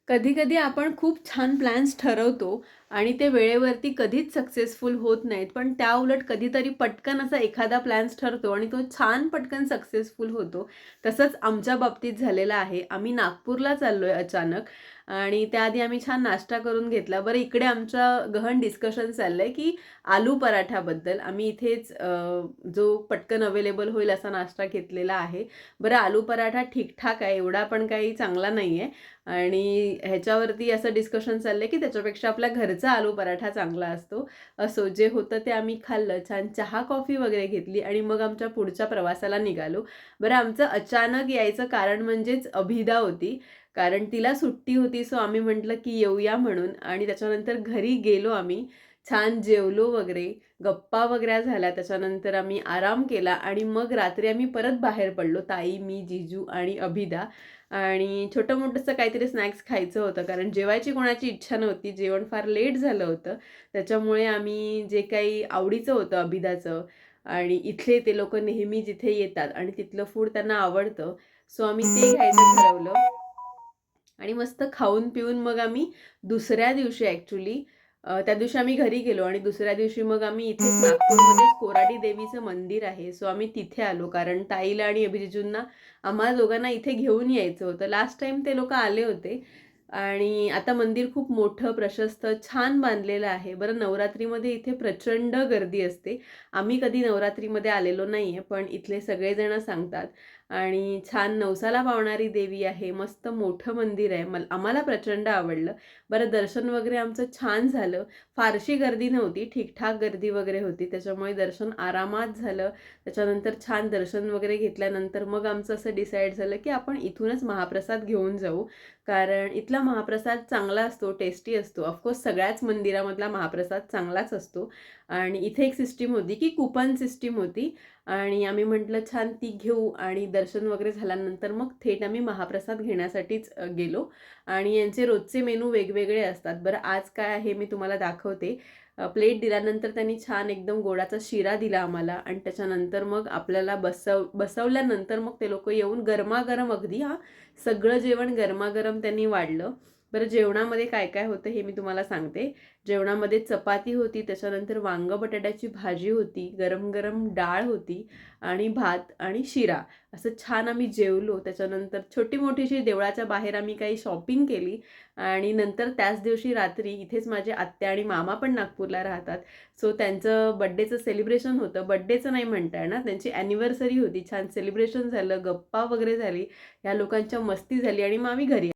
कधी-कधी आपण खूप छान प्लॅन्स ठरवतो आणि ते वेळेवरती कधीच सक्सेसफुल होत नाहीत. पण त्याउलट कधीतरी पटकन असा एखादा प्लॅन्स ठरतो आणि तो छान पटकन सक्सेसफुल होतो. तसंच आमच्या बाबतीत झालेलं आहे. आम्ही नागपूरला चाललोय अचानक आणि त्याआधी आम्ही छान नाश्ता करून घेतला. बरं इकडे आमचं गहन डिस्कशन चाललंय, की आलू पराठ्याबद्दल. आम्ही इथेच जो पटकन अवेलेबल होईल असा नाश्ता घेतलेला आहे. बरं आलू पराठा ठीक-ठाक आहे, एवढा पण काही चांगला नाहीये. आणि ह्याच्यावरती असं डिस्कशन चाललंय, की त्याच्यापेक्षा आपल्या घरचा आलू पराठा चांगला असतो. असो, जे होतं ते आम्ही खाल्लं. छान चहा, कॉफी वगैरे घेतली आणि मग आमच्या पुढच्या प्रवासाला निघालो. बरं आमचं अचानक यायचं कारण म्हणजेच अभिदा होती. कारण तिला सुट्टी होती, सो आम्ही म्हटलं, की येऊया म्हणून आणि त्याच्यानंतर घरी गेलो आम्ही. छान जेवलो वगैरे, गप्पा वगैरे झाल्या. त्याच्यानंतर आम्ही आराम केला आणि मग रात्री आम्ही परत बाहेर पडलो. ताई, मी, जीजू आणि अभिदा. आणि छोटं-मोठंसं काहीतरी स्नॅक्स खायचं होतं, कारण जेवायची कोणाची इच्छा नव्हती. जेवण फार लेट झालं होतं. त्याच्यामुळे आम्ही जे काही आवडीचं होतं अभिदाचं आणि इथले ते लोकं नेहमी जिथे येतात आणि तिथलं फूड त्यांना आवडतं. सो आम्ही ते घ्यायचं ठरवलं आणि मस्त खाऊन-पिऊन मग आम्ही दुसऱ्या दिवशी त्या दिवशी आम्ही घरी गेलो आणि दुसऱ्या दिवशी मग आम्ही इथेच नागपूरमध्येच कोराडी देवीचं मंदिर आहे. सो आम्ही तिथे आलो, कारण ताईला आणि अभिजिजूंना आम्हा दोघांना इथे घेऊन यायचं होतं. लास्ट टाईम ते लोकं आले होते आणि आता मंदिर खूप मोठं, प्रशस्त, छान बांधलेलं आहे. बरं नवरात्रीमध्ये इथे प्रचंड गर्दी असते. आम्ही कधी नवरात्रीमध्ये आलेलो नाहीये, पण इथले सगळेजण सांगतात आणि छान नवसाला पावणारी देवी आहे. मस्त मोठं मंदिर आहे. आम्हाला प्रचंड आवडलं. बरं दर्शन वगैरे आमचं छान झालं. फारशी गर्दी नव्हती, ठीक-ठाक गर्दी वगैरे होती. त्याच्यामुळे दर्शन आरामात झालं. त्याच्यानंतर छान दर्शन वगैरे घेतल्यानंतर मग आमचं असं डिसाईड झालं, की आपण इथूनच महाप्रसाद घेऊन जाऊ. कारण इथला महाप्रसाद चांगला असतो, टेस्टी असतो. ऑफकोर्स सगळ्याच मंदिरामधला महाप्रसाद चांगलाच असतो. आणि इथे एक सिस्टीम होती, की कुपन सिस्टीम होती आणि आम्ही म्हटलं छान ती घेऊ आणि दर्शन वगैरे झाल्यानंतर मग थेट आम्ही महाप्रसाद घेण्यासाठीच गेलो आणि यांचे रोजचे मेनू वेगवेगळे असतात. बरं आज काय आहे मी तुम्हाला दाखवते. प्लेट दिल्यानंतर त्यांनी छान एकदम गोडाचा शिरा दिला आम्हाला आणि त्याच्यानंतर मग आपल्याला बसवल्यानंतर मग ते लोकं येऊन गरमागरम अगदी सगळं जेवण गरमागरम त्यांनी वाढलं. बरं जेवणामध्ये काय काय होतं हे मी तुम्हाला सांगते. जेवणामध्ये चपाती होती, त्याच्यानंतर वांगं बटाट्याची भाजी होती, गरम-गरम डाळ होती आणि भात आणि शिरा. असं छान आम्ही जेवलो. त्याच्यानंतर छोटी-मोठीशी देवळाच्या बाहेर आम्ही काही शॉपिंग केली आणि नंतर त्याच दिवशी रात्री इथेच माझे आत्या आणि मामा पण नागपूरला राहतात. सो त्यांचं बर्थडेचं सेलिब्रेशन होतं. बर्थडेचं नाही म्हणता येणार, त्यांची अॅनिव्हर्सरी होती. छान सेलिब्रेशन झालं, गप्पा वगैरे झाली. ह्या लोकांच्या मस्ती झाली आणि मग आम्ही घरी